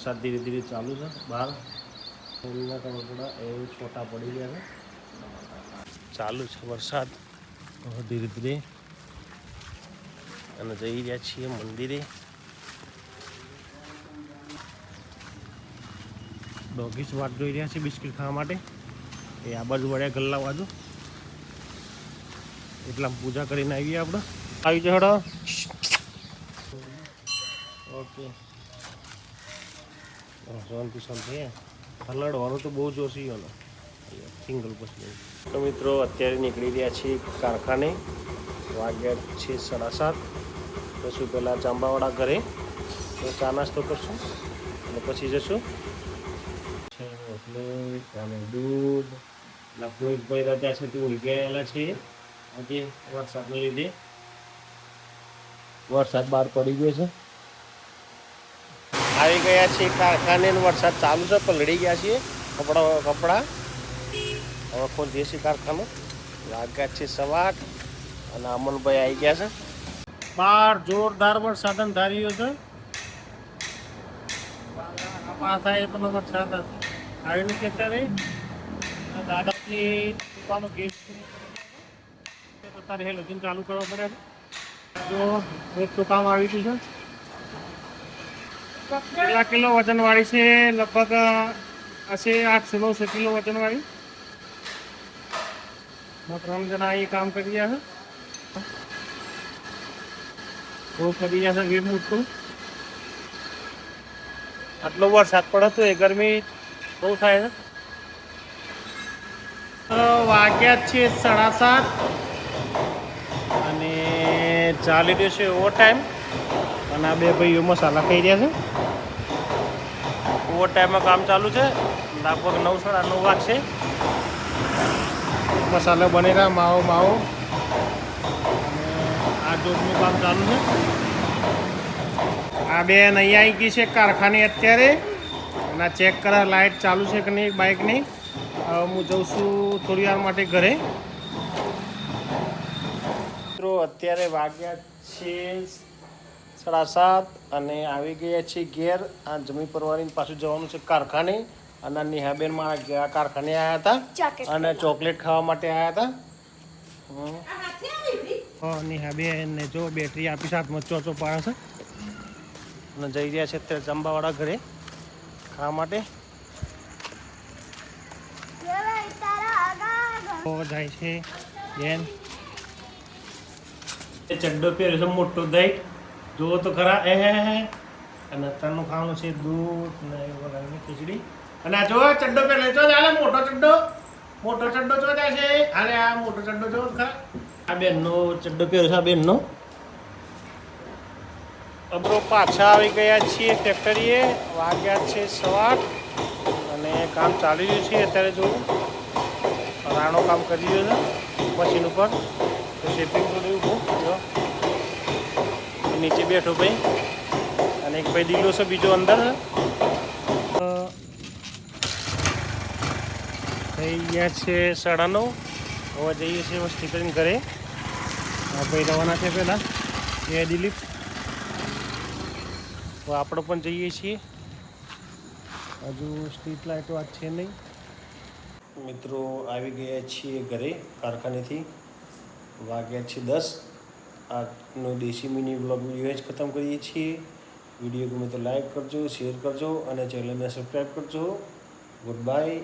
વરસાદ ધીરે ધીરે ચાલુ છે બહાર એમના થોડા એવું છોટા પડી ગયા છે ચાલુ છે વરસાદ ધીરે ધીરે અને જઈ રહ્યા છીએ મંદિરે ડોગીસ વાટ જોઈ રહ્યા છે બિસ્કિટ ખાવા માટે એ આ બાજુ વળ્યા ગલ્લા બાજુ એટલા પૂજા કરીને આવીએ આપણે આવી જડો ઓકે શાંતિ શાંતિ હલડવાનું તો બહુ જોશી ગયો સિંગલ પછી તો મિત્રો અત્યારે નીકળી રહ્યા છીએ કારખાને વાગ્યા છે 7:30 પછી પહેલાં ચાંબાવાળા ઘરે તો ચા નાસ્તો કરશું અને પછી જશું અને દૂધ લખનઉભાઈ ત્યાં સુધી ઉઈ ગયેલા છે આજે વરસાદને લીધે વરસાદ બહાર પડી ગયો છે આવી ગયા છીએ કારખાને વરસાદ ચાલુ છે પલળી ગયા છીએ કપડા હવે ખોલીએ છીએ કારખાનું વાગ્યા છે 8:15 અને અમનભાઈ આવી ગયા છે બહાર જોરદાર વરસાદ ધાર્યો છે પાછા એ પણ વરસાદ આવીને કહેતા રહી દાદાની દુકાનો ગેસ તારે હેલોજીન ચાલુ કરવા પડે જો એક તો કામ આવી ગયું છે કેટલા કિલો વજનવાળી છે લગભગ હશે 800-900 કિલો વજનવાળી 3 જણા એ કામ કરી રહ્યા છે બહુ કરી રહ્યા છે ગેમ ઉઠતું આટલો વરસાદ પડે તો એ ગરમી બહુ થાય છે વાગ્યા છે 7:30 અને ચાલી રહ્યો છે ઓવર ટાઈમ અને આ બે ભાઈઓ મસાલા ખાઈ રહ્યા છે ઓવર ટાઈમમાં કામ ચાલુ છે લગભગ 9-9:30 વાગશે મસાલો બની રહ્યા માવો અને આ જોબનું કામ ચાલુ છે આ બેન અહીંયા આવી ગઈ છે કારખાને અત્યારે અને ચેક કરે લાઇટ ચાલુ છે કે નહીં બાઇકની હું જઉં છું થોડી વાર માટે ઘરે મિત્રો અત્યારે વાગ્યા છે 7:30 અને આવી ગયા છે ઘેર આ જમી પરવાની પાછું જવાનું છે કારખાને અને નેહાબેન મારા કારખાને આવ્યા હતા અને ચોકલેટ ખાવા માટે આવ્યા હતા નેહાબેન ને જો બેટરી આપી સાથમાં ચોચો પાડે છે અને જઈ રહ્યા છે અત્યારે ચંબાવાળા ઘરે ખાવા માટે જાય છે બેન ચડ્ડો પહેર્યો છે મોટો દહીં જુઓ તો ખરા અને અત્યારનું ખાવાનું છે દૂધ ને ખીચડી અને આ જો ચડ્ડો પહેરે જો ચાલે મોટો ચડ્ડો જો જાય છે અરે આ મોટો ચડ્ડો જો ખરા આ બેનનો ચડ્ડો પહેર્યો છે આ બેનનો અબરો પાછા આવી ગયા છીએ ફેક્ટરીએ વાગ્યા છે 8:15 અને કામ ચાલી રહ્યું છે અત્યારે જોવું રાણો કામ કરી રહ્યો છે મશીન ઉપર તો શેપિંગ તો રહ્યું જો નીચે બેઠો ભાઈ અને એક ભાઈ દીલો છે બીજો અંદર થઈ ગયા છે 9:30 હવે જઈએ છીએ મસ્તી કરીને ઘરે આ ભાઈ રવાના છે પહેલાં એ દિલીપ તો આપણે પણ જઈએ છીએ હજુ સ્ટ્રીટ લાઇટો આજ છે નહીં મિત્રો આવી ગયા છીએ ઘરે કારખાનેથી વાગ્યા છે 10 આજનો દેશી મિની વ્લોગ વિડીયો જ ખતમ કરીએ છીએ વિડીયો ગમે તો લાઈક કરજો શેર કરજો અને ચેનલને સબસ્ક્રાઈબ કરજો ગુડ બાય